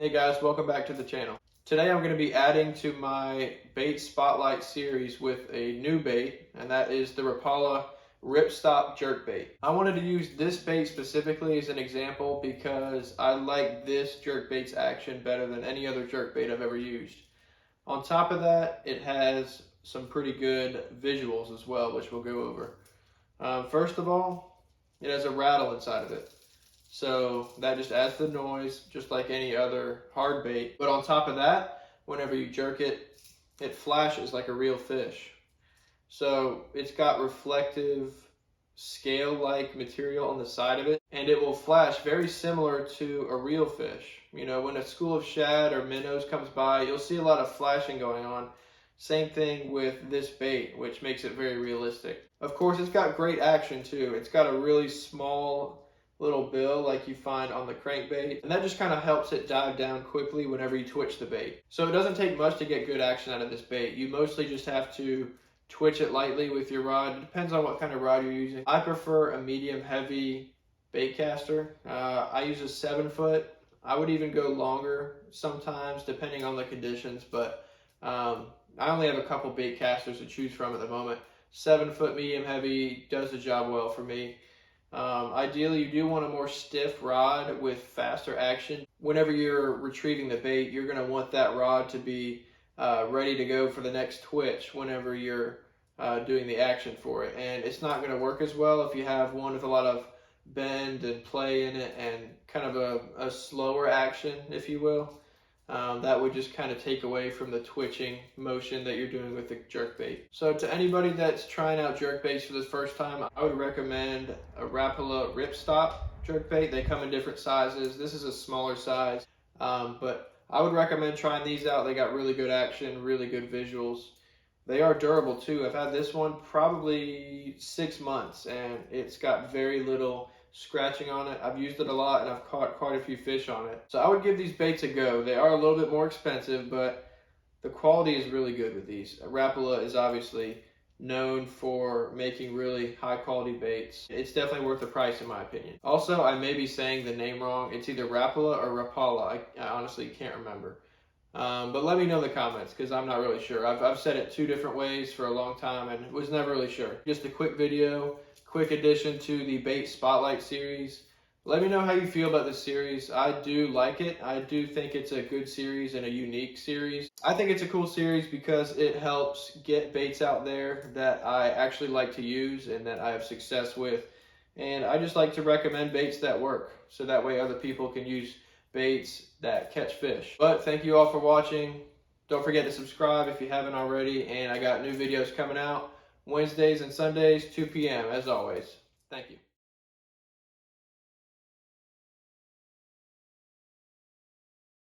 Hey guys, welcome back to the channel. Today I'm going to be adding to my bait spotlight series with a new bait, and that is the Rapala Ripstop Jerkbait. I wanted to use this bait specifically as an example because I like this jerkbait's action better than any other jerkbait I've ever used. On top of that, it has some pretty good visuals as well, which we'll go over. First of all, it has a rattle inside of it. So that just adds the noise, just like any other hard bait. But on top of that, whenever you jerk it, it flashes like a real fish. So it's got reflective scale-like material on the side of it, and it will flash very similar to a real fish. You know, when a school of shad or minnows comes by, you'll see a lot of flashing going on. Same thing with this bait, which makes it very realistic. Of course, it's got great action too. It's got a really small little bill like you find on the crankbait, and that just kind of helps it dive down quickly whenever you twitch the bait. So it doesn't take much to get good action out of this bait. You mostly just have to twitch it lightly with your rod. It depends on what kind of rod you're using. I prefer a medium heavy bait caster. I use a 7-foot. I would even go longer sometimes depending on the conditions, but I only have a couple bait casters to choose from at the moment. 7-foot medium heavy does the job well for me. Ideally, you do want a more stiff rod with faster action. Whenever you're retrieving the bait, you're going to want that rod to be ready to go for the next twitch whenever you're doing the action for it. And it's not going to work as well if you have one with a lot of bend and play in it and kind of a slower action, if you will. That would just kind of take away from the twitching motion that you're doing with the jerkbait. So to anybody that's trying out jerkbaits for the first time, I would recommend a Rapala Ripstop jerkbait. They come in different sizes. This is a smaller size, but I would recommend trying these out. They got really good action, really good visuals. They are durable too. I've had this one probably 6 months, and it's got very little scratching on it. I've used it a lot, and I've caught quite a few fish on it. So I would give these baits a go. They are a little bit more expensive, but the quality is really good with these. Rapala is obviously known for making really high quality baits. It's definitely worth the price in my opinion. Also, I may be saying the name wrong. It's either Rapala or Rapala. I honestly can't remember. But let me know in the comments because I'm not really sure. I've said it 2 different ways for a long time and was never really sure. Just a quick video, quick addition to the bait spotlight series. Let me know how you feel about this series. I do like it. I do think it's a good series and a unique series. I think it's a cool series because it helps get baits out there that I actually like to use and that I have success with. And I just like to recommend baits that work so that way other people can use baits that catch fish. But thank you all for watching. Don't forget to subscribe if you haven't already, and I got new videos coming out Wednesdays and Sundays, 2 p.m. as always. Thank you.